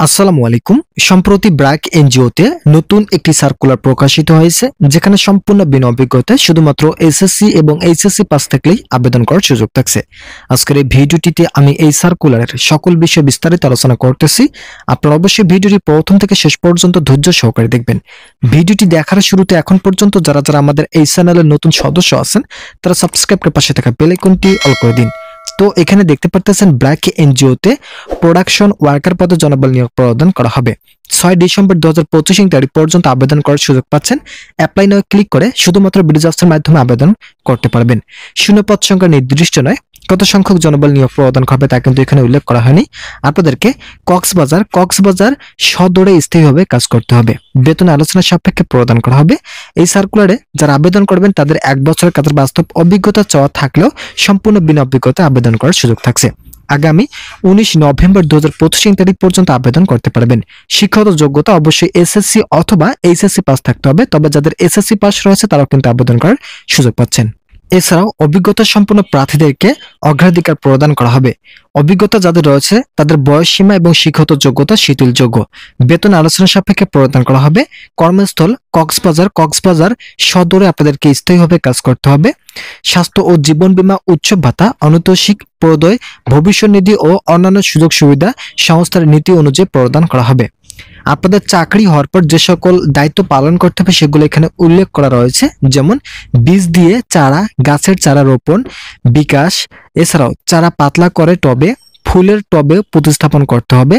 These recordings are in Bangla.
আসসালামু আলাইকুম। সম্প্রতি ব্র্যাক এনজিওতে নতুন একটি সার্কুলার প্রকাশিত হয়েছে, যেখানে সম্পূর্ণ বিনা অভিজ্ঞতায় শুধুমাত্র এসএসসি এবং এইচএসসি পাস থাকলেই আবেদন করার সুযোগ থাকছে। আজকের এই ভিডিওটিতে আমি এই সার্কুলারের সকল বিষয়ে বিস্তারিত আলোচনা করতেছি। আপনারা অবশ্যই ভিডিওটি প্রথম থেকে শেষ পর্যন্ত ধৈর্য সহকারে দেখবেন। ভিডিওটি দেখার শুরুতে এখন পর্যন্ত যারা আমাদের এই চ্যানেলের নতুন সদস্য আছেন, তারা সাবস্ক্রাইব করে পাশে থাকা বেল আইকনটি অল করে দিন। তো এখানে দেখতে পারতেছেন ব্র্যাক এনজিওতে প্রোডাকশন ওয়ার্কার পদে জনবল নিয়োগ প্রদান করা হবে। 6 ডিসেম্বর 2025 তারিখ পর্যন্ত আবেদন করার সুযোগ পাচ্ছেন। অ্যাপ্লাই নাও ক্লিক করে শুধুমাত্র বিডিজবসের মাধ্যমে আবেদন করতে পারবেন। শূন্যপদ সংখ্যা নির্দিষ্ট নয়, কত সংখ্যক জনবল নিয়োগ প্রদান হবে তা কিন্তু এখানে উল্লেখ করা হয়নি। আপনাদেরকে কক্সবাজার সদরে স্থায়ীভাবে কাজ করতে হবে। বেতন আলোচনা সাপেক্ষে প্রদান করা হবে। এই সার্কুলারে যারা আবেদন করবেন তাদের 1 বছরের কাজের বাস্তব অভিজ্ঞতা চাওয়া থাকলেও সম্পূর্ণ বিনা অভিজ্ঞতা আবেদন করার সুযোগ থাকছে। আগামী 19 নভেম্বর 2025 তারিখ পর্যন্ত আবেদন করতে পারবেন। শিক্ষাগত যোগ্যতা অবশ্যই এসএসসি অথবা এইচএসসি পাস থাকতে হবে, তবে যাদের এসএসসি পাস রয়েছে তারাও কিন্তু আবেদন করার সুযোগ পাচ্ছেন। এছাড়াও অভিজ্ঞতা সম্পন্ন প্রার্থীদেরকে অগ্রাধিকার প্রদান করা হবে। অভিজ্ঞতা যাদের রয়েছে তাদের বয়সসীমা এবং শিক্ষাগত যোগ্যতা শিথিলযোগ্য। বেতন আলোচনা সাপেক্ষে প্রদান করা হবে। কর্মস্থল কক্সবাজার সদরে আপনাদেরকে স্থায়ীভাবে কাজ করতে হবে। স্বাস্থ্য ও জীবন বীমা, উৎসব ভাতা, অনৈতশিক প্রদয়, ভবিষ্যৎ নিধি ও অন্যান্য সুযোগ সুবিধা সংস্থার নীতি অনুযায়ী প্রদান করা হবে। আপনাদের চাকরি হওয়ার পর যে সকল দায়িত্ব পালন করতে হবে সেগুলো এখানে উল্লেখ করা রয়েছে, যেমন বীজ দিয়ে চারা, গাছের চারা রোপণ, বিকাশ, এছাড়াও চারা পাতলা করে টবে, ফুলের টবে প্রতিস্থাপন করতে হবে,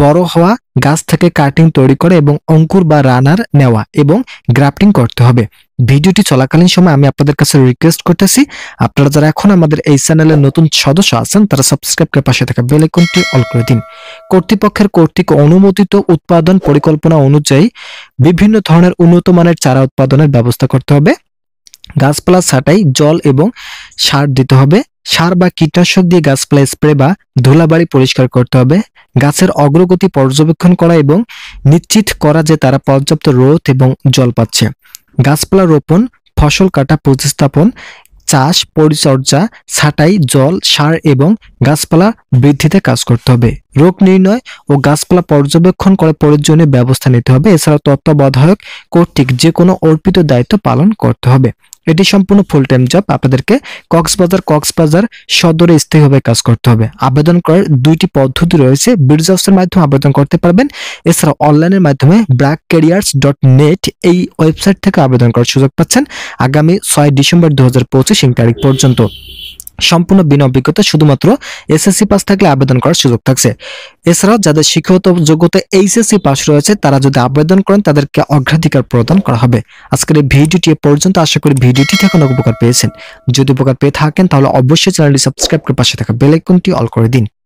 বড় হওয়া গাছ থেকে কাটিং তৈরি করে এবং অঙ্কুর বা রানার নেওয়া এবং গ্রাফটিং করতে হবে। ভিডিওটি চলাকালীন সময় আমি আপনাদের কাছে রিকোয়েস্ট করতেছি, আপনারা যারা এখন আমাদের এই চ্যানেলের নতুন সদস্য আছেন তারা সাবস্ক্রাইব করে পাশে থাকা বেল আইকনটি অল করে দিন। কর্তৃপক্ষের কর্তৃক অনুমোদিত উৎপাদন পরিকল্পনা অনুযায়ী বিভিন্ন ধরনের উন্নত মানের চারা উৎপাদনের ব্যবস্থা করতে হবে। গাছপালা ছাঁটাই, জল এবং সার দিতে হবে। সার বা কীটনাশক দিয়ে গাছপালা স্প্রে বা ধুলাবাড়ি পরিষ্কার করতে হবে। গাছের অগ্রগতি পর্যবেক্ষণ করা এবং নিশ্চিত করা যে তারা পর্যাপ্ত রোদ এবং জল পাচ্ছে। গাছপালা রোপণ, ফসল কাটা, প্রতিস্থাপন, চাষ, পরিচর্যা, ছাঁটাই, জল, সার এবং গাছপালা বৃদ্ধিতে কাজ করতে হবে। রোগ নির্ণয় ও গাছপালা পর্যবেক্ষণ করে প্রয়োজনীয় ব্যবস্থা নিতে হবে। এছাড়া তত্ত্বাবধায়ক কর্তৃক যে কোনো অর্পিত দায়িত্ব পালন করতে হবে। এটি সম্পূর্ণ ফুল টাইম জব। আপনাদেরকে কক্সবাজার সদরে স্থায়ীভাবে কাজ করতে হবে। আবেদন করার 2টি পদ্ধতি রয়েছে। বিডিজবসের মাধ্যমে আবেদন করতে পারবেন, এছাড়া অনলাইনের মাধ্যমে blackcareers.net এই ওয়েবসাইট থেকে আবেদন করার সুযোগ পাচ্ছেন। আগামী 6 ডিসেম্বর 2025 তারিখ পর্যন্ত সম্পূর্ণ বিনা অভিজ্ঞতা শুধুমাত্র এসএসসি পাস থাকলে আবেদন করার সুযোগ থাকছে। এছাড়াও যাদের শিক্ষাগত যোগ্যতা এইচএসসি পাস রয়েছে তারা যদি আবেদন করেন তাদেরকে অগ্রাধিকার প্রদান করা হবে। আজকের এই ভিডিওটি পর্যন্ত, আশা করি ভিডিওটি থেকে অনেক উপকার পেয়েছেন। যদি উপকার পেয়ে থাকেন তাহলে অবশ্যই চ্যানেলটি সাবস্ক্রাইব করে পাশে থাকা বেল আইকনটি অল করে দিন।